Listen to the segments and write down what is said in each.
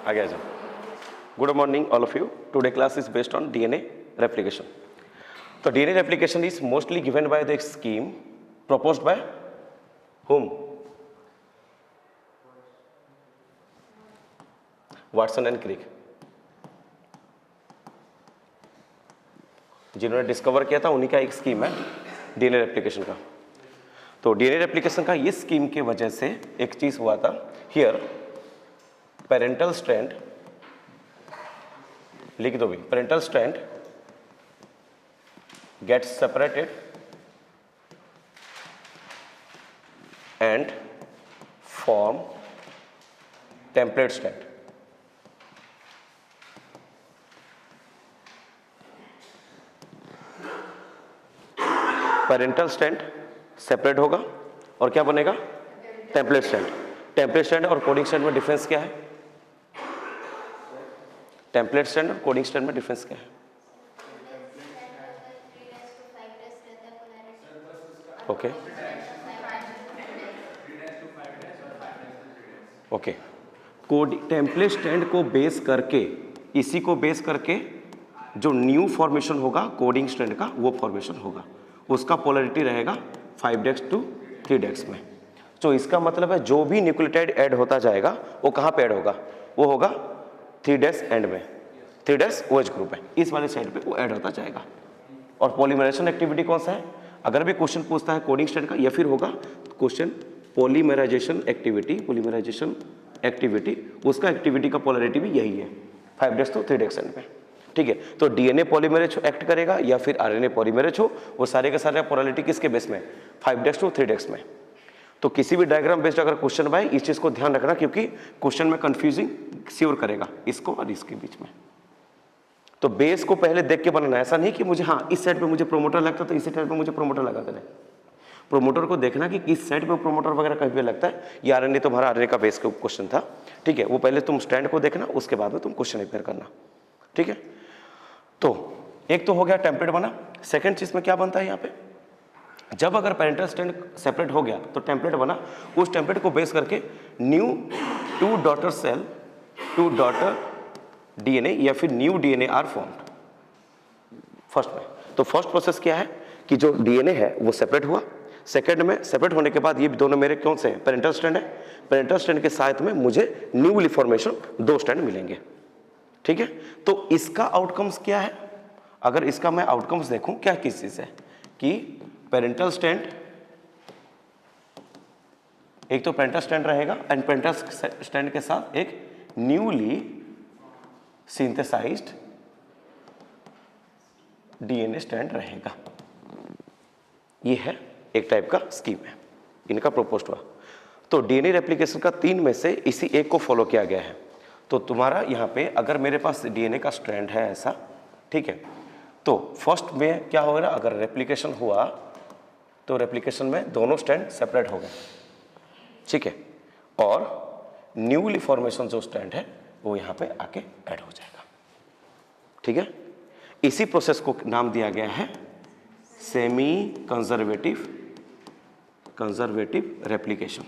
आगे आ जाओ. Good morning, all of you. Today class is based on DNA replication. So DNA replication is mostly given by the scheme proposed by whom? Watson and Crick. जिन्होंने discover किया था उन्हीं का एक scheme है DNA replication का. तो DNA replication का ये स्कीम की वजह से एक चीज हुआ था. हियर पेरेंटल स्ट्रैंड लिख दो भी. Parental strand gets separated and form template strand. Parental strand separate होगा और क्या बनेगा? Template strand. टेम्पलेट स्ट्रैंड और कोडिंग स्ट्रैंड में डिफरेंस क्या है? टेम्पलेट स्ट्रैंड और कोडिंग स्ट्रैंड में डिफरेंस क्या है? Okay okay. टेम्पलेट स्ट्रैंड को बेस करके, इसी को बेस करके जो न्यू फॉर्मेशन होगा कोडिंग स्ट्रैंड का, वो फॉर्मेशन होगा. उसका पोलरिटी रहेगा 5' टू 3' में. तो इसका मतलब है जो भी न्यूक्लियोटाइड ऐड होता जाएगा वो कहाँ पे ऐड होगा? वो होगा 3' एंड में. 3' OH ग्रुप है, इस वाले साइड पे वो ऐड होता जाएगा. और पॉलीमराइजेशन एक्टिविटी कौन सा है? अगर भी क्वेश्चन पूछता है कोडिंग स्ट्रैंड का, या फिर होगा question polymerisation activity, polymerisation activity, उसका एक्टिविटी का पोलरिटी भी यही है 5' टू 3' एंड में. ठीक है. तो डीएनए पॉलीमरेज एक्ट करेगा या फिर आरएनए पॉलीमरेज हो, वो सारे के सारे पोलरिटी किसके बेस में? 5' टू 3' में. तो किसी भी डायग्राम बेस्ड अगर क्वेश्चन आए, इस चीज को ध्यान रखना, क्योंकि क्वेश्चन में कंफ्यूजिंग श्योर करेगा इसको और इसके बीच में. तो बेस को पहले देख के बनाना. ऐसा नहीं कि मुझे हाँ इस साइड पे मुझे प्रोमोटर लगता तो इसी साइड पे मुझे प्रोमोटर लगा देना. प्रोमोटर को देखना कि किस साइड पे प्रोमोटर वगैरह कहीं पे लगता है. ये आरएनए तुम्हारा आरएनए का बेस का क्वेश्चन था. ठीक है. वो पहले तुम स्टैंड को देखना, उसके बाद में तुम क्वेश्चन प्रिपेयर करना. ठीक है. तो एक तो हो गया टेम्पलेट बना. सेकंड चीज में क्या बनता है यहाँ पे? जब अगर पेरेंटल स्ट्रैंड सेपरेट हो गया तो टेम्पलेट बना. उस टेम्पलेट को बेस करके new 2 daughter cell, 2 daughter DNA या फिर new DNA are formed first में. तो फर्स्ट प्रोसेस क्या है कि जो डीएनए है वो सेपरेट हुआ. सेकंड में सेपरेट होने के बाद ये दोनों मेरे कौन से हैं? पेरेंटल स्ट्रैंड है. पेरेंटल स्ट्रैंड के साथ में मुझे न्यूली फॉर्मेशन 2 स्ट्रैंड मिलेंगे. ठीक है. तो इसका आउटकम्स क्या है? अगर इसका मैं आउटकम्स देखूं, क्या किस चीज है कि पेरेंटल स्ट्रैंड, एक तो पेरेंटल स्ट्रैंड रहेगा एंड पेरेंटल स्ट्रैंड के साथ एक न्यूली सिंथेसाइज्ड डीएनए स्ट्रैंड रहेगा. ये है एक टाइप का स्कीम है, इनका प्रोपोज्ड हुआ. तो डीएनए रेप्लिकेशन का 3 में से इसी एक को फॉलो किया गया है. तो तुम्हारा यहाँ पे अगर मेरे पास डीएनए का स्ट्रैंड है ऐसा, ठीक है, तो फर्स्ट में क्या होगा? अगर रेप्लिकेशन हुआ तो रेप्लिकेशन में दोनों स्ट्रैंड सेपरेट हो गए. ठीक है. और न्यूली फॉर्मेशन जो स्ट्रैंड है वो यहाँ पे आके ऐड हो जाएगा. ठीक है. इसी प्रोसेस को नाम दिया गया है सेमी कंजर्वेटिव रेप्लिकेशन.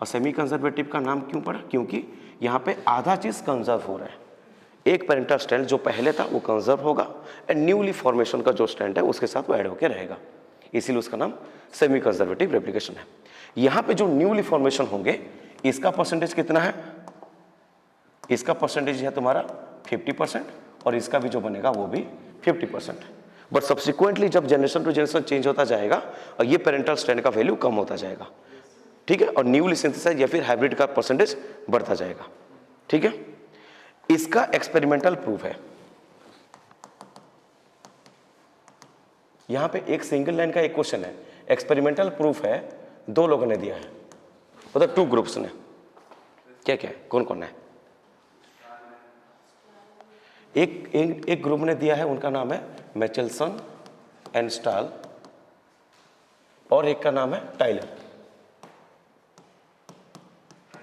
और सेमी कंजर्वेटिव का नाम क्यों पड़ा? क्योंकि यहाँ पे आधा चीज कंजर्व हो रहा है. एक पेरेंटल स्ट्रैंड जो पहले था वो कंजर्व होगा एंड न्यूली फॉर्मेशन का जो स्ट्रैंड है उसके साथ वो ऐड होकर रहेगा. इसीलिए उसका नाम सेमी कंजर्वेटिव रेप्लिकेशन है. यहाँ पे जो न्यूली फॉर्मेशन होंगे इसका परसेंटेज कितना है? इसका परसेंटेज है तुम्हारा 50% और इसका भी जो बनेगा वो भी 50%. बट सब्सिक्वेंटली जब जनरेशन टू जनरेशन चेंज होता जाएगा और ये पेरेंटल स्ट्रैंड का वैल्यू कम होता जाएगा. ठीक है. और न्यूली सिंथेसाइज या फिर हाइब्रिड का परसेंटेज बढ़ता जाएगा. ठीक है. इसका एक्सपेरिमेंटल प्रूफ है. यहां पे एक सिंगल लाइन का एक क्वेश्चन है. एक्सपेरिमेंटल प्रूफ है 2 लोगों ने दिया है, मतलब 2 ग्रुप्स ने. क्या क्या है? कौन कौन है? एक ग्रुप ने दिया है, उनका नाम है मैचेल्सन एंड स्टाल, और एक का नाम है टाइलर,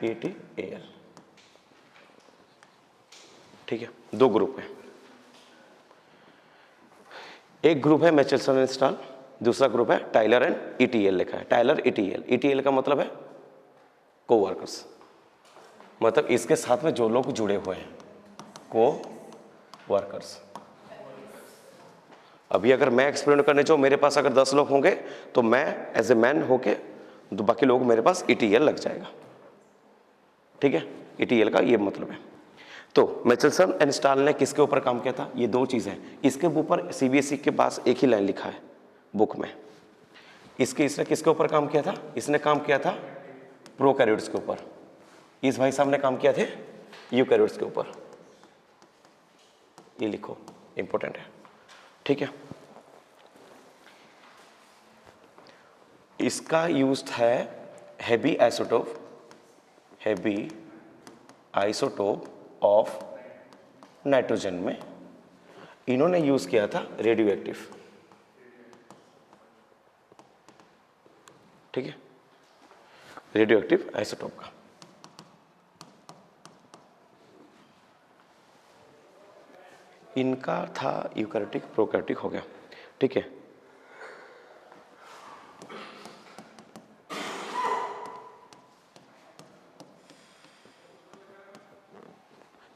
ATAL. ठीक है. 2 ग्रुप है. एक ग्रुप है मैचेल्सन एंड स्टाल, दूसरा ग्रुप है टाइलर एंड ETL लिखा है. Tyler ETL. ETL का मतलब है कोवर्कर्स. मतलब इसके साथ में जो लोग जुड़े हुए हैं, को वर्कर्स। अभी अगर मैं एक्सपेरिमेंट करने जाऊँ, मेरे पास अगर 10 लोग होंगे तो मैं एज ए मैन होके, तो बाकी लोग मेरे पास ETL लग जाएगा। ठीक है, ETL का ये मतलब है। तो मिचेल्सन एंड स्टाल ने किसके ऊपर काम किया था? ये दो चीज़ें। इसके ऊपर CBSE के पास एक ही लाइन लिखा है बुक में। इसने किसके ऊपर काम किया था? इसने काम किया था प्रोकैरियोट्स के ऊपर। इस भाई साहब ने काम किया थे यूकैरियोट्स के ऊपर। ये लिखो, इंपॉर्टेंट है। ठीक है, इसका यूज है हेवी आइसोटोप ऑफ नाइट्रोजन में। इन्होंने यूज किया था रेडियो एक्टिव। ठीक है, रेडियो एक्टिव आइसोटोप का। इनका था यूकैरियोटिक, प्रोकैरियोटिक हो गया। ठीक है,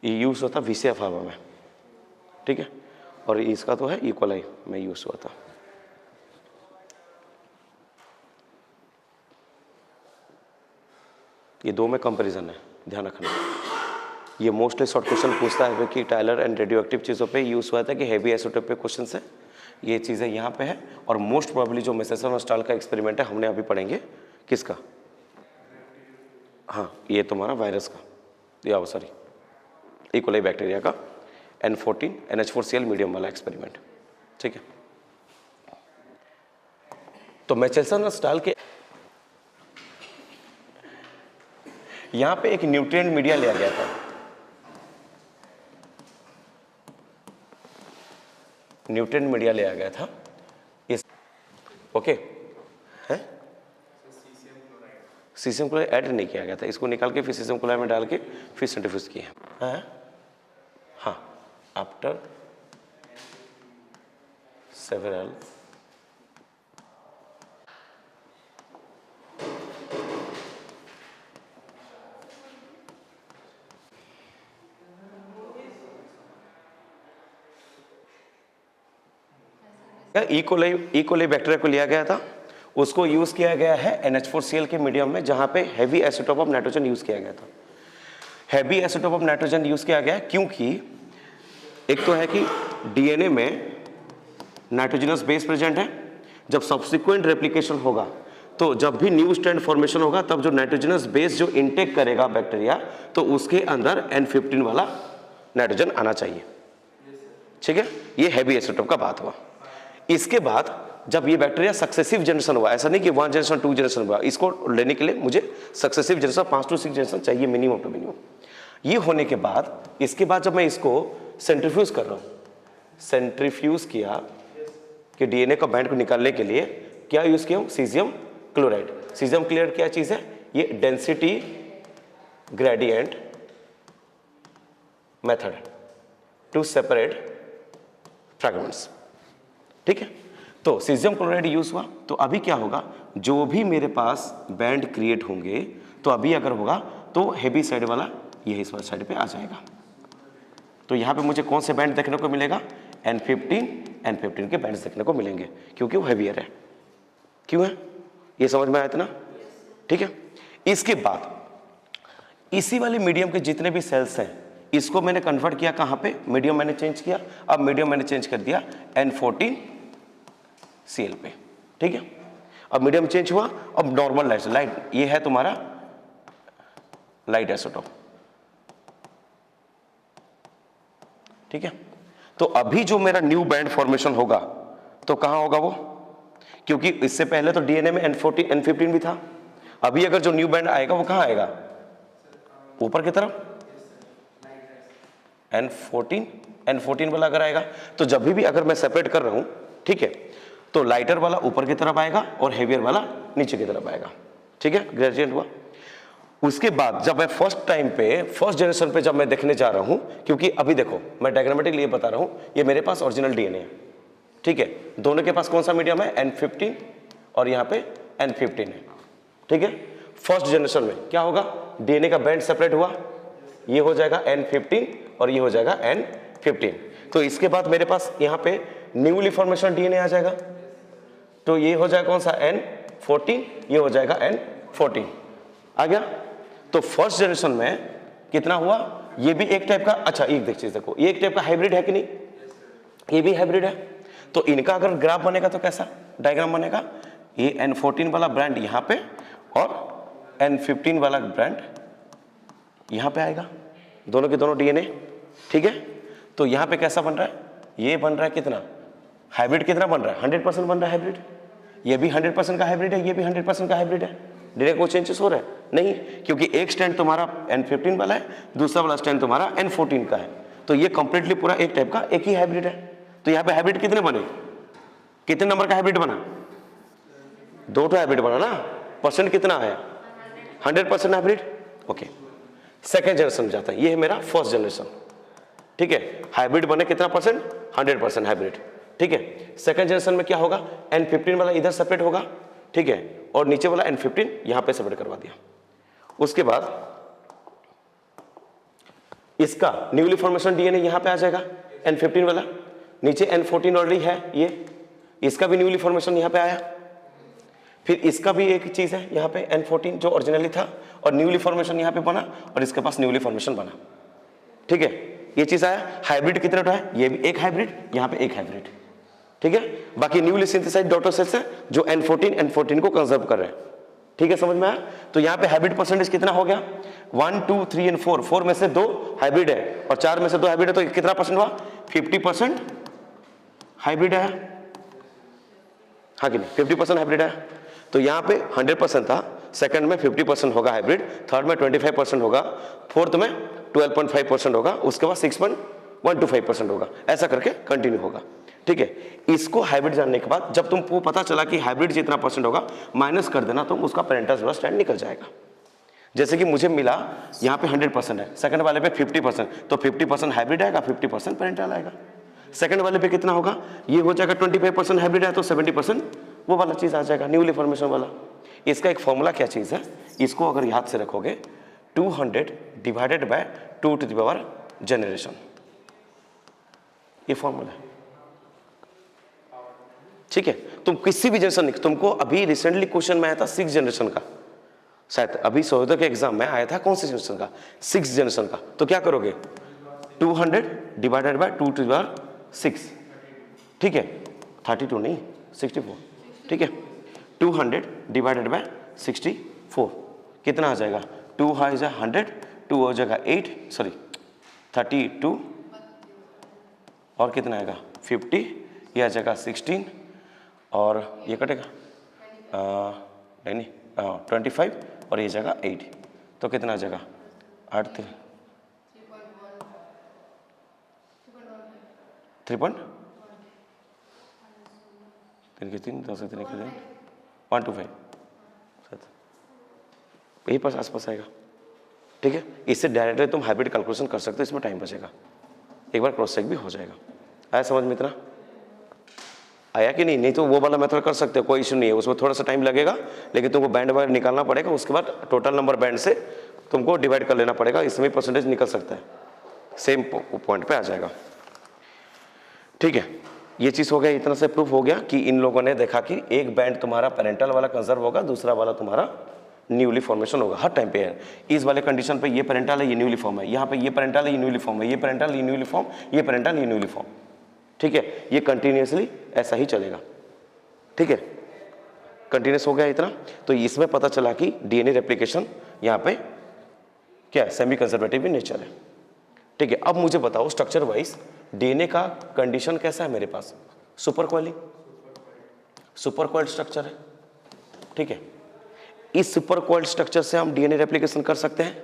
ये यूज होता VCF फार्मा में। ठीक है, और इसका तो है इकोलाई में यूज हुआ था। ये दो में कंपैरिजन है, ध्यान रखना। ये मोस्टली शॉर्ट क्वेश्चन पूछता है कि टायलर एंड रेडियो एक्टिव चीज़ों पे यूज हुआ था कि हेवी आइसोटोप पे क्वेश्चन है। ये चीज़ें यहाँ पे है। और मोस्ट प्रोबेबली जो मिचेल्सन और स्टाल का एक्सपेरिमेंट है, हमने अभी पढ़ेंगे किसका? हाँ, ये तुम्हारा वायरस का, या सॉरी इकोलाई बैक्टीरिया का N14 NH4Cl मीडियम वाला एक्सपेरिमेंट। ठीक है, तो मिचेल्सन और स्टाल के यहां पे एक न्यूट्रिएंट मीडिया लिया गया था। न्यूट्रिएंट मीडिया लिया गया था इस, ओके है, सीशियम क्लोराइड ऐड नहीं किया गया था। इसको निकाल के फिर सीशियम क्लोराइड में डाल के फिर सेंट्रीफ्यूज किए हैं। हाँ, आफ्टर सेवरल इकोलाई बैक्टीरिया को लिया गया था, उसको यूज किया गया है NH4Cl के मीडियम में, जहां पे heavy isotope of nitrogen use किया गया था। Heavy isotope of nitrogen use किया गया क्योंकि एक तो है कि DNA में नाइट्रोजनस बेस प्रेजेंट है। जब सब्सिक्वेंट रेप्लिकेशन होगा, तो जब भी न्यू स्ट्रैंड फॉर्मेशन होगा, तब जो नाइट्रोजनस बेस जो इनटेक करेगा बैक्टीरिया, तो उसके अंदर N15 वाला नाइट्रोजन आना चाहिए। ठीक है, ये हेवी आइसोटोप का बात हुआ। इसके बाद जब ये बैक्टीरिया सक्सेसिव जनरेशन हुआ, ऐसा नहीं कि 1 जनरेशन 2 जनरेशन हुआ, इसको लेने के लिए मुझे सक्सेसिव जनरेशन 5 to 6 जनरेशन चाहिए मिनिमम टू मिनिमम। ये होने के बाद, इसके बाद जब मैं इसको सेंट्रीफ्यूज कर रहा हूं, सेंट्रीफ्यूज किया कि DNA का बैंड को निकालने के लिए क्या यूज किया हूं? Caesium chloride. सीजियम क्लोराइड क्या चीज है? ये density gradient method to separate fragments. ठीक है, तो सीजियम क्लोराइड यूज हुआ। तो अभी क्या होगा, जो भी मेरे पास बैंड क्रिएट होंगे, तो अभी अगर होगा तो हेवी साइड वाला ये इस वाले साइड पे आ जाएगा। तो यहाँ पे मुझे कौन से बैंड देखने को मिलेगा? N15 के बैंड्स देखने को मिलेंगे, क्योंकि वो हैवियर है। क्यों है? ये समझ में आया था ना? ठीक है, इसके बाद इसी वाले मीडियम के जितने भी सेल्स हैं, इसको मैंने कन्वर्ट किया कहाँ पे? मीडियम मैंने चेंज किया। अब मीडियम मैंने चेंज कर दिया N14Cl पे। ठीक है, अब मीडियम चेंज हुआ। अब नॉर्मल लाइट, ये है तुम्हारा लाइट आइसोटोप। ठीक है, तो अभी जो मेरा न्यू बैंड फॉर्मेशन होगा, तो कहां होगा वो? क्योंकि इससे पहले तो DNA में N15 भी था। अभी अगर जो न्यू बैंड आएगा वो कहां आएगा? ऊपर की तरफ N14 वाला अगर आएगा, तो जब भी अगर मैं सेपरेट कर रहा हूं, ठीक है, तो लाइटर वाला ऊपर की तरफ आएगा और हेवियर वाला नीचे की तरफ आएगा। ठीक है, ग्रेजुएट हुआ। उसके बाद जब मैं फर्स्ट जनरेशन पे जब मैं देखने जा रहा हूं, क्योंकि अभी देखो मैं डायग्रामेटिकली ये बता रहा हूं, ये मेरे पास ओरिजिनल DNA है। ठीक है, दोनों के पास कौन सा मीडियम है? N15 और यहाँ पे N15 है। ठीक है, फर्स्ट जनरेशन में क्या होगा? DNA का बैंड सेपरेट हुआ, ये हो जाएगा N15 और ये हो जाएगा N15। तो इसके बाद मेरे पास यहाँ पे न्यूली फॉर्मेशन डीएनए आ जाएगा, तो ये हो जाएगा कौन सा N14, ये हो जाएगा N14 आ गया। तो फर्स्ट जनरेशन में कितना हुआ, ये भी एक टाइप का, अच्छा एक देख चीज देखो, ये एक टाइप का हाइब्रिड है कि नहीं, ये भी हाइब्रिड है। तो इनका अगर ग्राफ बनेगा तो कैसा डायग्राम बनेगा, ये N14 वाला ब्रांड यहाँ पे और N15 वाला ब्रांड यहाँ पे आएगा, दोनों के दोनों डीएनए, ठीक है। तो यहाँ पे कैसा बन रहा है, ये बन रहा है कितना हाइब्रिड, कितना बन रहा है 100% बन रहा है हाइब्रिड, ये भी 100% का हाइब्रिड है, ये भी 100% का हाइब्रिड है। डायरेक्ट कोई चेंजेस हो रहा है नहीं, क्योंकि एक स्टैंड तुम्हारा N15 वाला है, दूसरा वाला स्टैंड तुम्हारा N14 का है, तो ये कंप्लीटली पूरा एक टाइप का एक ही हाइब्रिड है। तो यहाँ पे हाइब्रिड कितने बने, कितने नंबर का हाइब्रिड बना, 2 हाइब्रिड बना ना, परसेंट कितना है 100% हाइब्रिड। ओके, सेकेंड जनरेशन जाता है, ये है मेरा फर्स्ट जनरेशन, ठीक है। हाइब्रिड बने कितना परसेंट, 100% हाइब्रिड, ठीक है। सेकेंड जनरेशन में क्या होगा, N15 वाला इधर सेपरेट होगा, ठीक है, और नीचे वाला N15 यहां पे सेपरेट करवा दिया। उसके बाद इसका न्यूली फॉर्मेशन डीएनए यहां पे आ जाएगा, N15 वाला, नीचे N14 ऑलरेडी है, ये इसका भी न्यूली फॉर्मेशन यहां पे आया। फिर इसका भी एक चीज है यहाँ पे N14 जो ओरिजिनली था, और न्यूली फॉर्मेशन यहाँ पे बना, और इसके पास न्यूली फॉर्मेशन बना, ठीक है। ये चीज आया, हाइब्रिड कितने उठा है, ये भी एक हाइब्रिड, यहाँ पे एक हाइब्रिड, ठीक है। बाकी न्यूली सिंथेसाइज्ड डॉटर सेल्स है जो N14 को कंजर्व कर रहे हैं, ठीक है, समझ में आया। तो यहाँ पे हाइब्रिड परसेंटेज कितना हो गया, 1 2 3 एंड 4, 4 में से 2 हाइब्रिड है और 4 में से 2 हाइब्रिड है, तो कितना परसेंट हुआ, 50% हाइब्रिड आया, हाँ कि नहीं, 50% हाइब्रिड आया। तो यहाँ पे 100% था, सेकंड में 50% होगा हाइब्रिड, थर्ड में 25% होगा, फोर्थ में 12.5% होगा, उसके बाद 6.125% होगा, ऐसा करके कंटिन्यू होगा, ठीक है। इसको हाइब्रिड जानने के बाद जब तुमको पता चला कि हाइब्रिड जितना परसेंट होगा माइनस कर देना, तो उसका पेरेंटल स्टैंड निकल जाएगा। जैसे कि मुझे मिला यहाँ पे 100% है, सेकंड वाले पे 50%, तो 50% हाइब्रिड आएगा, 50% पेरेंटल आएगा। सेकंड वाले पे कितना होगा, ये हो जाएगा 25% हाइब्रिड है, तो 70% वो वाला चीज आ जाएगा न्यूली फॉर्मेशन वाला। इसका एक फॉर्मूला क्या चीज है, इसको अगर याद से रखोगे, 200 divided by 2 to the power generation, ये फॉर्मूला है, ठीक है। तुम किसी भी जनरेशन, तुमको अभी रिसेंटली क्वेश्चन में आया था 6 जनरेशन का, शायद अभी सहोदय के एग्जाम में आया था, कौन से जनरेशन का, 6 जनरेशन का। तो क्या करोगे, 200 divided by 2 to the power 6, ठीक है, 32 नहीं 64, ठीक है। 200 डिवाइडेड बाय 64 कितना आ जाएगा, 2 हाई जा 100, 2 हो जाएगा 8, सॉरी 32, और कितना आएगा 50, ये आ जाएगा 16, और ये कटेगा नहीं 25, और ये जाएगा 8, तो कितना आ जाएगा 8 3.3 125, यही पास आसपास आएगा, ठीक है। इससे डायरेक्टली तुम हाइब्रिड कैलकुलेशन कर सकते हो, इसमें टाइम बचेगा, एक बार क्रॉस चेक भी हो जाएगा। आया समझ में इतना, आया कि नहीं, नहीं तो वो वाला मेथड कर सकते हो, कोई इशू नहीं है, उसमें थोड़ा सा टाइम लगेगा, लेकिन तुमको बैंड वगैरह निकालना पड़ेगा, उसके बाद टोटल नंबर बैंड से तुमको डिवाइड कर लेना पड़ेगा, इसमें परसेंटेज निकल सकता है, सेम पॉइंट पे आ जाएगा, ठीक है। ये चीज हो गया, इतना से प्रूफ हो गया कि इन लोगों ने देखा कि एक बैंड तुम्हारा पेरेंटल वाला कंजर्व होगा, दूसरा वाला तुम्हारा न्यूली फॉर्मेशन होगा, हर टाइम पे है। इस वाले कंडीशन पे ये पेरेंटल है, ये न्यूली फॉर्म है, यहाँ पे ये पेरेंटल है, ये न्यूली फॉर्म है, ये पेरेंटल, ये न्यूली फॉर्म, ये पेरेंटल, ये न्यूली फॉर्म, ठीक है। ये कंटिन्यूसली ऐसा ही चलेगा, ठीक है, कंटिन्यूस हो गया इतना। तो इसमें पता चला कि डीएनए रेप्लिकेशन यहाँ पे क्या सेमी कंजर्वेटिव इन नेचर है, ठीक है। अब मुझे बताओ स्ट्रक्चर वाइज डीएनए का कंडीशन कैसा है मेरे पास, super coiling, super coiled structure है, ठीक है। इस सुपर कॉइल्ड स्ट्रक्चर से हम डीएनए रेप्लिकेशन कर सकते हैं,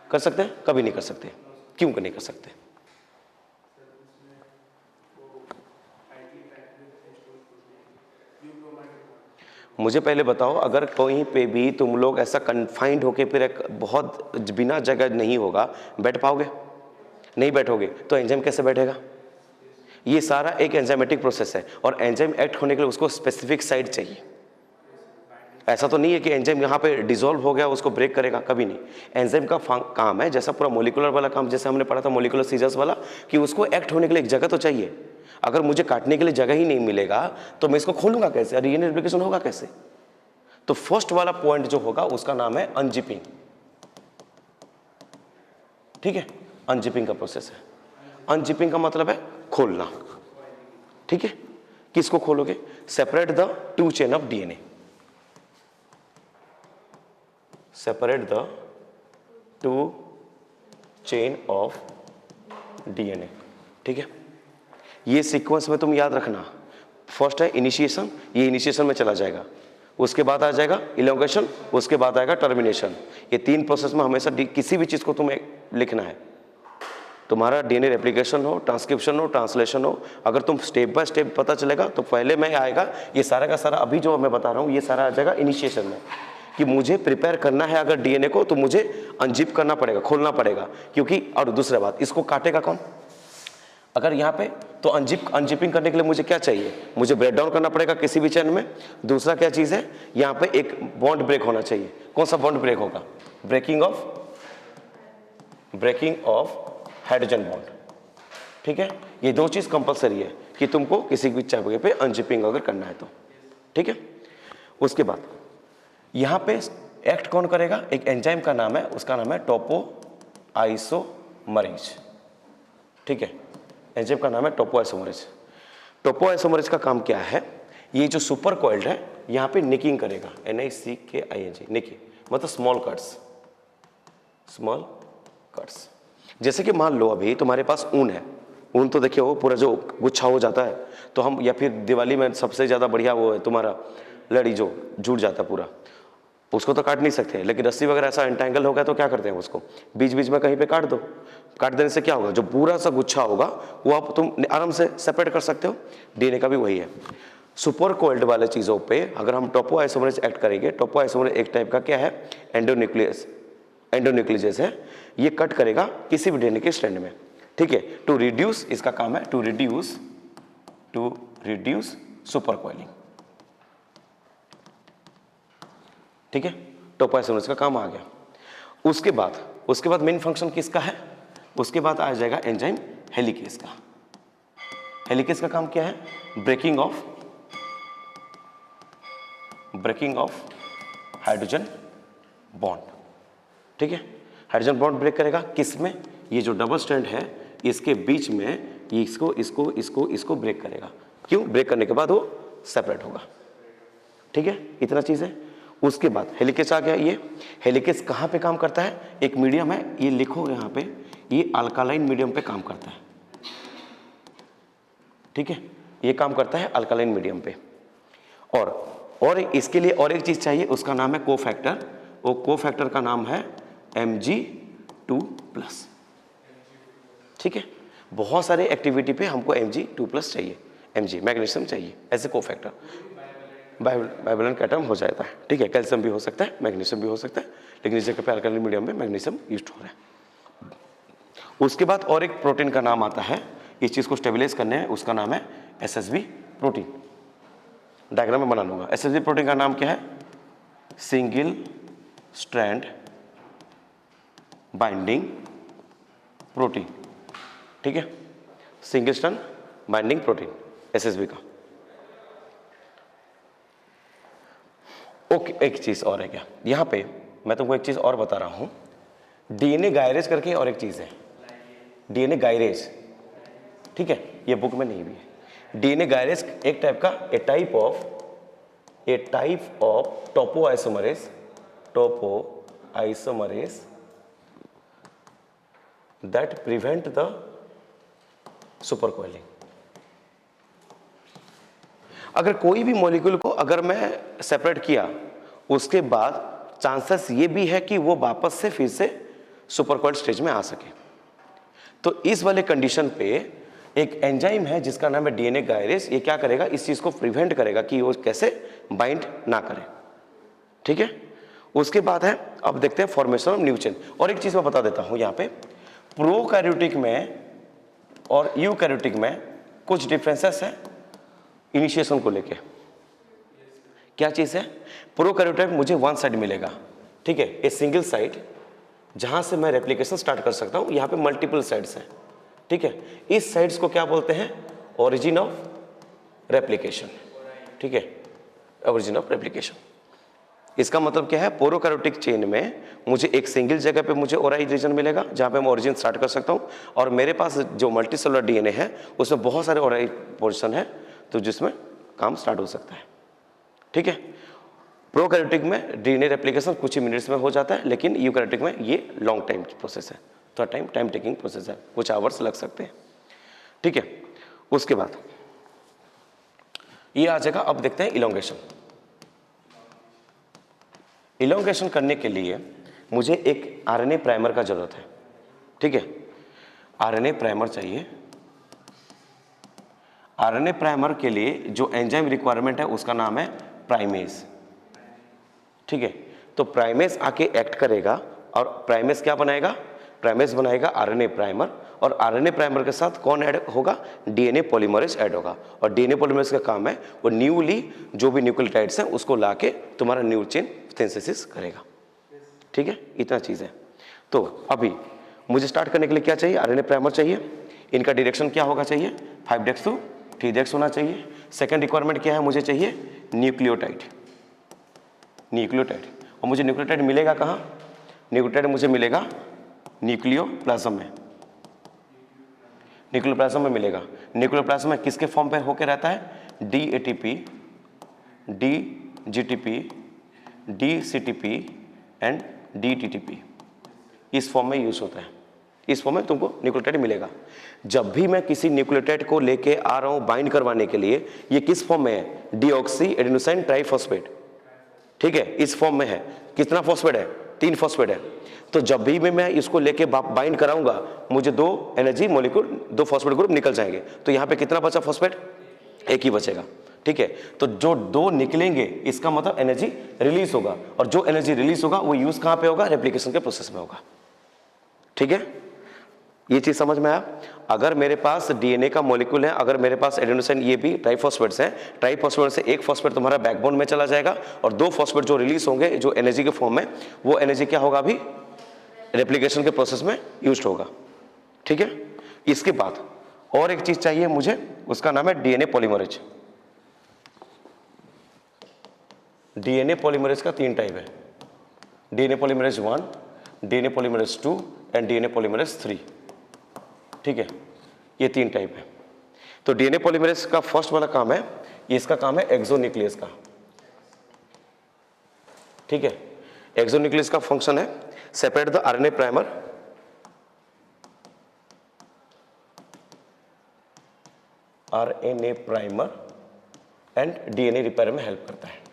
कर सकते हैं, कभी नहीं कर सकते, क्यों नहीं कर सकते, मुझे पहले बताओ। अगर कहीं पे भी तुम लोग ऐसा कन्फाइंड होके फिर एक बहुत बिना जगह नहीं होगा, बैठ पाओगे, नहीं बैठोगे, तो एंजाइम कैसे बैठेगा। ये सारा एक एंजाइमेटिक प्रोसेस है, और एंजाइम एक्ट होने के लिए उसको स्पेसिफिक साइट चाहिए, ऐसा तो नहीं है कि एंजाइम यहाँ पे डिसॉल्व हो गया उसको ब्रेक करेगा, कभी नहीं। एंजाइम का काम है, जैसा पूरा मोलिकुलर वाला काम, जैसे हमने पढ़ा था मोलिकुलर सीजर्स वाला, कि उसको एक्ट होने के लिए एक जगह तो चाहिए। अगर मुझे काटने के लिए जगह ही नहीं मिलेगा तो मैं इसको खोलूंगा कैसे, डीएनए रेप्लिकेशन होगा कैसे? तो फर्स्ट वाला पॉइंट जो होगा उसका नाम है अनजिपिंग। ठीक है, अनजिपिंग का प्रोसेस है। अनजिपिंग का मतलब है खोलना। ठीक है, किसको खोलोगे? Separate the two chain of DNA, separate the two chain of DNA. ठीक है, ये सीक्वेंस में तुम याद रखना। फर्स्ट है इनिशिएशन, ये इनिशिएशन में चला जाएगा, उसके बाद आ जाएगा इलोंगेशन, उसके बाद आएगा टर्मिनेशन। ये तीन प्रोसेस में हमेशा किसी भी चीज को तुम्हें लिखना है। तुम्हारा डीएनए रेप्लिकेशन हो, ट्रांसक्रिप्शन हो, ट्रांसलेशन हो, अगर तुम स्टेप बाय स्टेप पता चलेगा तो पहले में आएगा ये सारा का सारा, अभी जो मैं बता रहा हूँ ये सारा आ जाएगा इनिशिएशन में, कि मुझे प्रिपेयर करना है अगर डीएनए को तो मुझे अनजिप करना पड़ेगा, खोलना पड़ेगा। क्योंकि और दूसरा बात, इसको काटेगा कौन? अगर यहाँ पे तो अनजिपिंग करने के लिए मुझे क्या चाहिए? मुझे ब्रेक डाउन करना पड़ेगा किसी भी चेन में। दूसरा क्या चीज है, यहाँ पे एक बॉन्ड ब्रेक होना चाहिए। कौन सा बॉन्ड ब्रेक होगा? Breaking of hydrogen bond. ठीक है, ये दो चीज कंपलसरी है कि तुमको किसी भी जगह पे अनजिपिंग अगर करना है तो। ठीक है, उसके बाद यहाँ पे एक्ट कौन करेगा? एक एंजाइम का नाम है, उसका नाम है टोपो आइसोमरेज। ठीक है, एंजाइम का नाम है टोपो आइसोमरेज। टोपो आइसोमरेज का काम क्या है? ये जो सुपर कॉइल्ड है यहाँ पे निकिंग करेगा, NICKING, निकिंग मतलब स्मॉल कट्स। जैसे कि मान लो अभी तुम्हारे पास ऊन है, ऊन तो देखिए वो पूरा जो गुच्छा हो जाता है तो हम, या फिर दिवाली में सबसे ज़्यादा बढ़िया वो है तुम्हारा लड़ी जो जुड़ जाता है पूरा, उसको तो काट नहीं सकते, लेकिन रस्सी वगैरह ऐसा एंटेंगल हो गया तो क्या करते हैं उसको बीच बीच में कहीं पे काट दो। काट देने से क्या होगा? जो पूरा सा गुच्छा होगा वो आप तुम आराम से सेपरेट कर सकते हो। डीएनए का भी वही है। सुपर कोइल्ड वाले चीज़ों पे अगर हम टोपो आइसोमरेज एक्ट करेंगे, टोपो आइसोमरेज एक टाइप का क्या है? एंडोन्यूक्लियस है। ये कट करेगा किसी भी डीएनए के स्ट्रैंड में। ठीक है, टू रिड्यूस, इसका काम है टू रिड्यूस सुपर कोइलिंग। ठीक है, टोपो आइसोमरेज का काम आ गया। उसके बाद मेन फंक्शन किसका है? उसके बाद आ जाएगा एंजाइम हेलिकेस का। हेलिकेस का काम क्या है? Breaking of hydrogen bond. ठीक है, हाइड्रोजन बॉन्ड ब्रेक करेगा किस में? ये जो डबल स्ट्रैंड है इसके बीच में, ये इसको ब्रेक करेगा। क्यों? ब्रेक करने के बाद वो सेपरेट होगा। ठीक है, इतना चीज है। उसके बाद हेलिकेस आ गया। ये हेलिकेस कहाँ पे काम करता है? एक मीडियम है, ये लिखो यहाँ पे, ये अल्कालाइन मीडियम पे काम करता है। ठीक है, ये काम करता है अल्कालाइन मीडियम पे। और इसके लिए और एक चीज चाहिए, उसका नाम है कोफैक्टर। वो कोफैक्टर का नाम है Mg2+। ठीक है, बहुत सारे एक्टिविटी पे हमको Mg2+ चाहिए, Mg मैग्नीशियम चाहिए, ऐसे कोफैक्टर बाइवलेंट एटम हो जाता है। ठीक है, कैल्शियम भी हो सकता है, मैग्नीशियम भी हो सकता है, लेकिन इस जगह पे अल्कालाइन मीडियम में मैग्नीशियम यूज हो रहा है। उसके बाद और एक प्रोटीन का नाम आता है, इस चीज को स्टेबलाइज करने में, उसका नाम है SSB प्रोटीन। डायग्राम में बना लूंगा। SSB प्रोटीन का नाम क्या है? Single strand binding protein. ठीक है, single strand binding protein SSB का। ओके, एक चीज और है क्या यहाँ पे? मैं तुमको एक चीज और बता रहा हूं, डीएनए गायरेज करके और एक चीज है, डीएनए गायरेज। ठीक है, ये बुक में नहीं भी है। डीएनए गायरेज एक टाइप का a type of topoisomerase that prevent the super coiling. अगर कोई भी मॉलिक्यूल को अगर मैं सेपरेट किया, उसके बाद चांसेस ये भी है कि वो वापस से फिर से सुपर कोइल्ड स्टेज में आ सके। तो इस वाले कंडीशन पे एक एंजाइम है जिसका नाम है डीएनए गायरेज। ये क्या करेगा? इस चीज को प्रिवेंट करेगा कि वो कैसे बाइंड ना करे। ठीक है, उसके बाद है, अब देखते हैं फॉर्मेशन ऑफ न्यू चेन। और एक चीज मैं बता देता हूं यहाँ पे, प्रोकैरियोटिक में और यूकैरियोटिक में कुछ डिफरेंसेस है इनिशिएशन को लेके। क्या चीज़ है? प्रोकैरियोटाइप मुझे वन साइड मिलेगा, ठीक है, ए सिंगल साइड जहाँ से मैं रेप्लिकेशन स्टार्ट कर सकता हूँ। यहाँ पे मल्टीपल साइड्स हैं, ठीक है। इस साइड्स को क्या बोलते हैं? ओरिजिन ऑफ रेप्लिकेशन, ठीक है, ओरिजिन ऑफ रेप्लिकेशन। इसका मतलब क्या है? प्रोकैरियोटिक चेन में मुझे एक सिंगल जगह पे मुझे ओराई रीजन मिलेगा जहाँ पे मैं ओरिजिन स्टार्ट कर सकता हूँ, और मेरे पास जो मल्टीसेलुलर डीएनए है उसमें बहुत सारे ओराई पोर्शन है, तो जिसमें काम स्टार्ट हो सकता है, ठीक है। प्रोकैरियोटिक में डीएनए रेप्लिकेशन कुछ ही मिनट्स में हो जाता है, लेकिन यूकैरियोटिक में ये लॉन्ग टाइम की प्रोसेस है, थोड़ा टाइम टेकिंग प्रोसेस है, कुछ आवर्स लग सकते हैं, ठीक है। उसके बाद ये आ जाएगा। अब देखते हैं इलोंगेशन। इलोंगेशन करने के लिए मुझे एक आरएनए प्राइमर का जरूरत है, ठीक है। आरएनए प्राइमर चाहिए। आरएनए प्राइमर के लिए जो एंजाइम रिक्वायरमेंट है उसका नाम है प्राइमेज, ठीक है। तो प्राइमेज आके एक्ट करेगा और प्राइमेज क्या बनाएगा? प्राइमेज बनाएगा आरएनए प्राइमर, और आरएनए प्राइमर के साथ कौन ऐड होगा? डीएनए पॉलीमरेज ऐड होगा, और डीएनए पॉलीमरेज का काम है वो न्यूली जो भी न्यूक्लियोटाइड्स हैं उसको लाके तुम्हारा न्यू चेन सिंथेसिस करेगा, ठीक है। इतना चीज़ है। तो अभी मुझे स्टार्ट करने के लिए क्या चाहिए? आरएनए प्राइमर चाहिए। इनका डायरेक्शन क्या होगा? चाहिए 5' टू 3' होना चाहिए। सेकंड रिक्वायरमेंट क्या है? मुझे चाहिए न्यूक्लियोटाइड, न्यूक्लियोटाइड। और मुझे न्यूक्लियोटाइड मिलेगा कहाँ? न्यूक्लियोटाइड मुझे मिलेगा न्यूक्लियोप्लाज्म में, न्यूक्लियोप्लाज्म में मिलेगा। न्यूक्लियोप्लाज्म में किसके फॉर्म पे होकर रहता है? DATP, DGTP, DCTP and DTTP, इस फॉर्म में यूज होता है। इस फॉर्म में तुमको न्यूक्लियोटाइड मिलेगा। जब भी मैं किसी न्यूक्लियोटाइड को लेके आ रहा हूँ बाइंड करवाने के लिए, ये किस फॉर्म में है? डीऑक्सी एडेनोसिन ट्राइफॉस्फेट, ठीक है, इस फॉर्म में है। कितना फॉस्फेट है? 3 फॉस्फेट है। तो जब भी मैं इसको लेके बाइंड कराऊंगा, मुझे 2 एनर्जी मॉलिक्यूल, 2 फॉस्फेट ग्रुप निकल जाएंगे। तो यहाँ पे कितना बचा फॉस्फेट? एक ही बचेगा, ठीक है। तो जो 2 निकलेंगे इसका मतलब एनर्जी रिलीज होगा, और जो एनर्जी रिलीज होगा वो यूज कहाँ पे होगा? रेप्लिकेशन के प्रोसेस में होगा, ठीक है। ये चीज समझ में आया? अगर मेरे पास डीएनए का मॉलिक्यूल है, अगर मेरे पास एडेनोसिन, ये भी ट्राइफॉस्फेट्स हैं, ट्राइफॉस्फेट से एक फॉस्फेट तुम्हारा बैकबोन में चला जाएगा, और 2 फॉस्फेट जो रिलीज होंगे जो एनर्जी के फॉर्म में, वो एनर्जी क्या होगा? अभी रेप्लिकेशन के प्रोसेस में यूज होगा, ठीक है। इसके बाद और एक चीज चाहिए मुझे, उसका नाम है डीएनए पॉलीमरेज। डीएनए पॉलीमरेज का 3 टाइप है, DNA polymerase 1, DNA polymerase 2 and DNA polymerase 3, ठीक है। ये 3 टाइप है। तो डीएनए पॉलीमरेज का फर्स्ट वाला काम है, इसका काम है एक्सोन्यूक्लियस का, ठीक है। एक्सोन्यूक्लियस का फंक्शन है separate the RNA primer, RNA primer and DNA repair में हेल्प करता है।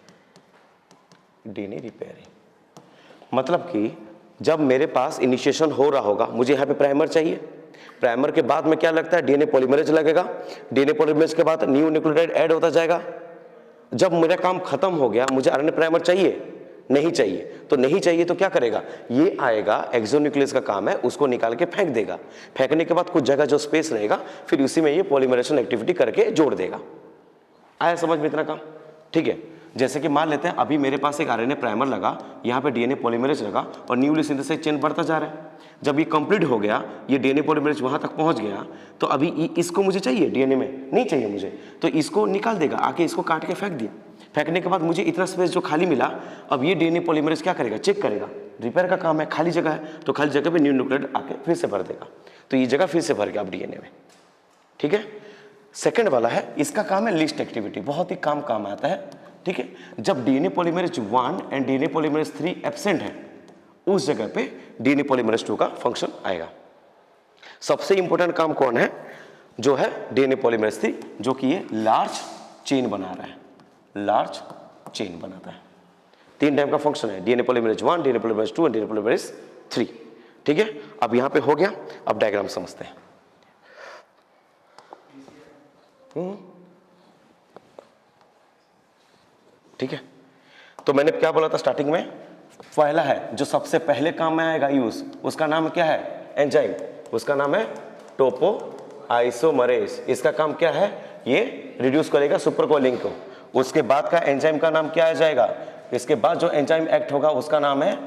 डीएनए रिपेयरिंग मतलब कि जब मेरे पास इनिशिएशन हो रहा होगा, मुझे यहाँ पे प्राइमर चाहिए, प्राइमर के बाद में क्या लगता है? डीएनए पॉलीमरेज लगेगा, डीएनए पॉलीमरेज के बाद न्यू न्यूक्लियोटाइड ऐड होता जाएगा। जब मेरा काम खत्म हो गया, मुझे आरएनए प्राइमर चाहिए? नहीं चाहिए। तो नहीं चाहिए तो क्या करेगा? ये आएगा, एक्सोन्यूक्लियस का काम है, उसको निकाल के फेंक देगा। फेंकने के बाद कुछ जगह जो स्पेस रहेगा, फिर उसी में ये पॉलीमरेशन एक्टिविटी करके जोड़ देगा। आया समझ में इतना काम? ठीक है। जैसे कि मान लेते हैं अभी मेरे पास एक आरएनए प्राइमर लगा, यहाँ पे डीएनए पॉलीमरेज लगा, और न्यूली सिंथेसाइज चेन बढ़ता जा रहा है। जब ये कंप्लीट हो गया, ये डीएनए पॉलीमरेज वहाँ तक पहुँच गया, तो अभी इसको मुझे चाहिए, डीएनए में नहीं चाहिए मुझे, तो इसको निकाल देगा, आके इसको काट के फेंक दिया। फेंकने के बाद मुझे इतना स्पेस जो खाली मिला, अब ये डीएनए पॉलीमरेज क्या करेगा? चेक करेगा, रिपेयर का काम है, खाली जगह है, तो खाली जगह पे न्यू न्यूक्लियोटाइड आके फिर से भर देगा। तो ये जगह फिर से भर गया अब डीएनए में, ठीक है। सेकंड वाला है, इसका काम है लिस्ट एक्टिविटी, बहुत ही काम आता है, ठीक है। जब DNA polymerase 1 and DNA polymerase 3 absent है, उस जगह पे डीएनए पॉलीमरेज 2 का फंक्शन आएगा। सबसे इंपॉर्टेंट काम कौन है? जो है डीएनए पॉलीमरेज 3, जो कि ये लार्ज चेन बना रहा है, लार्ज चेन बनाता है। 3 टाइप का फंक्शन है, DNA polymerase 1, DNA polymerase 2 and DNA polymerase 3, ठीक है। अब यहां पे हो गया, अब डायग्राम समझते हैं। ठीक है। तो मैंने क्या बोला था स्टार्टिंग में? पहला है जो सबसे पहले काम में आएगा यूज, उसका नाम क्या है? एंजाइम, उसका नाम है टोपो आइसोमरेज। इसका काम क्या है? ये रिड्यूस करेगा सुपर कोलिंग को। उसके बाद का एंजाइम का नाम क्या आ जाएगा, इसके बाद जो एंजाइम एक्ट होगा उसका नाम है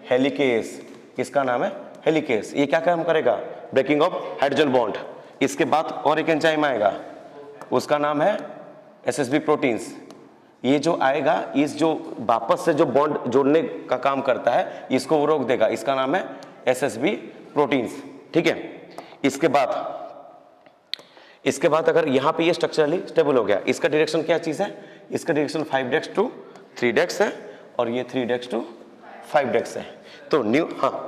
हेलिकेस। किसका नाम है, हेलिकेस। ये क्या काम करेगा, ब्रेकिंग ऑफ हाइड्रोजन बॉन्ड। इसके बाद और एक एंजाइम आएगा, उसका नाम है एसएसबी प्रोटीन्स। ये जो आएगा, इस जो वापस से जो बॉन्ड जोड़ने का काम करता है, इसको वो रोक देगा, इसका नाम है एसएसबी प्रोटीन्स। ठीक है, इसके बाद अगर यहाँ पे ये स्ट्रक्चरली स्टेबल हो गया, इसका डायरेक्शन क्या चीज है, इसका डायरेक्शन 5' to 3' है और ये 3' to 5' है। तो न्यू, हाँ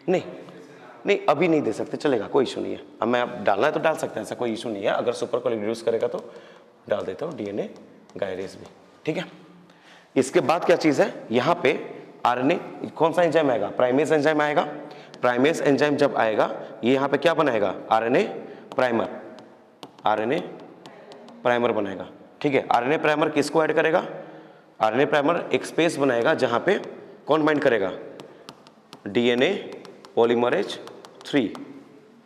नहीं अभी नहीं दे सकते, चलेगा, कोई इशू नहीं है। अब मैं अब डालना है तो डाल सकते हैं, ऐसा कोई इशू नहीं है। अगर सुपर को रिड्यूस करेगा तो डाल देता हूँ डीएनए गायरेज भी। ठीक है, इसके बाद क्या चीज है, यहाँ पे आरएनए कौन सा एंजाइम आएगा, प्राइमेज एंजाइम आएगा। प्राइमेज एंजाइम जब आएगा, ये यहाँ पे क्या बनाएगा, आरएनए प्राइमर, आरएनए प्राइमर बनाएगा। ठीक है, आरएनए प्राइमर किसको ऐड करेगा, आरएनए प्राइमर एक स्पेस बनाएगा जहाँ पे कौन बाइंड करेगा, डीएनए पॉलीमरेज 3।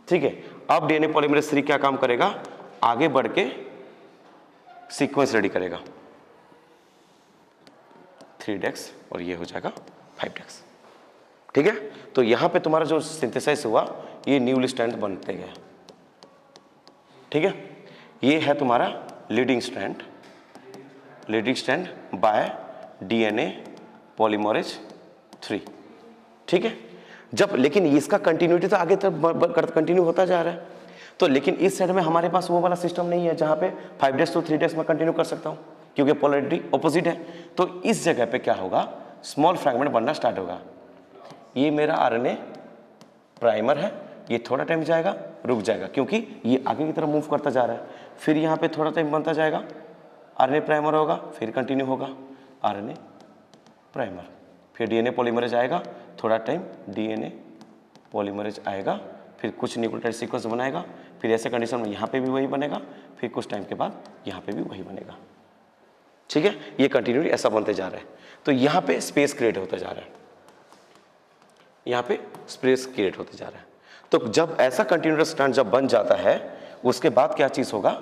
ठीक है, अब डीएनए पॉलीमरेज 3 क्या काम करेगा, आगे बढ़ के सीक्वेंस रेडी करेगा 3' और ये हो जाएगा 5'। ठीक है, तो यहां पे तुम्हारा जो सिंथेसाइज हुआ ये न्यू स्ट्रैंड बनते गए। ठीक है, ये है तुम्हारा leading strand bye DNA polymerase 3। ठीक है, जब लेकिन इसका कंटिन्यूटी तो आगे तक कंटिन्यू होता जा रहा है, तो लेकिन इस साइड में हमारे पास वो वाला सिस्टम नहीं है जहां पे 5' to 3' में कंटिन्यू कर सकता हूं, क्योंकि पोलैरिटी ऑपोजिट है। तो इस जगह पे क्या होगा, स्मॉल फ्रैगमेंट बनना स्टार्ट होगा। ये मेरा आरएनए प्राइमर है, ये थोड़ा टाइम जाएगा, रुक जाएगा, क्योंकि ये आगे की तरफ मूव करता जा रहा है। फिर यहाँ पे थोड़ा टाइम बनता जाएगा, आरएनए प्राइमर होगा, फिर कंटिन्यू होगा आरएनए प्राइमर, फिर डीएनए पॉलीमरेज आएगा, थोड़ा टाइम डीएनए पॉलीमरेज आएगा, फिर कुछ न्यूक्लियोटाइड सीक्वेंस बनाएगा, फिर ऐसे कंडीशन में यहाँ पे भी वही बनेगा, फिर कुछ टाइम के बाद यहाँ पे भी वही बनेगा। ठीक है, ये कंटिन्यूटी ऐसा बनते जा रहा है। तो यहाँ पे स्पेस क्रिएट होता जा रहा है, यहाँ पे स्पेस क्रिएट होते जा रहा है। तो जब ऐसा कंटिन्यूअस स्ट्रैंड जब बन जाता है, उसके बाद क्या चीज होगा,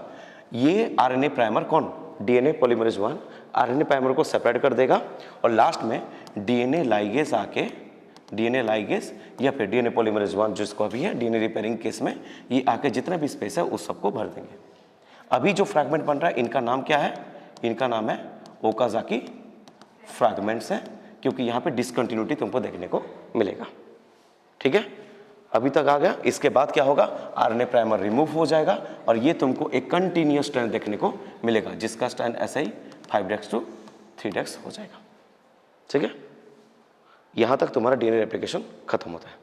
ये आरएनए प्राइमर कौन, डीएनए पॉलीमरेज 1 आरएनए प्राइमर को सेपरेट कर देगा, और लास्ट में डीएनए लाइगेज आके, डीएनए लाइगेज या फिर डीएनए पॉलीमरेज 1 जिसको अभी है डीएनए रिपेयरिंग केस में, ये आके जितना भी स्पेस है उस सबको भर देंगे। अभी जो फ्रैगमेंट बन रहा है, इनका नाम क्या है, इनका नाम है ओकाजाकी फ्रैगमेंट्स है, क्योंकि यहाँ पे डिसकंटिन्यूटी तुमको देखने को मिलेगा। ठीक है, अभी तक आ गया। इसके बाद क्या होगा, आरएनए प्राइमर रिमूव हो जाएगा और ये तुमको एक कंटिन्यूअस स्ट्रैंड देखने को मिलेगा, जिसका स्ट्रैंड ऐसे ही 5' to 3' हो जाएगा। ठीक है, यहां तक तुम्हारा डीएनए रेप्लिकेशन खत्म होता है।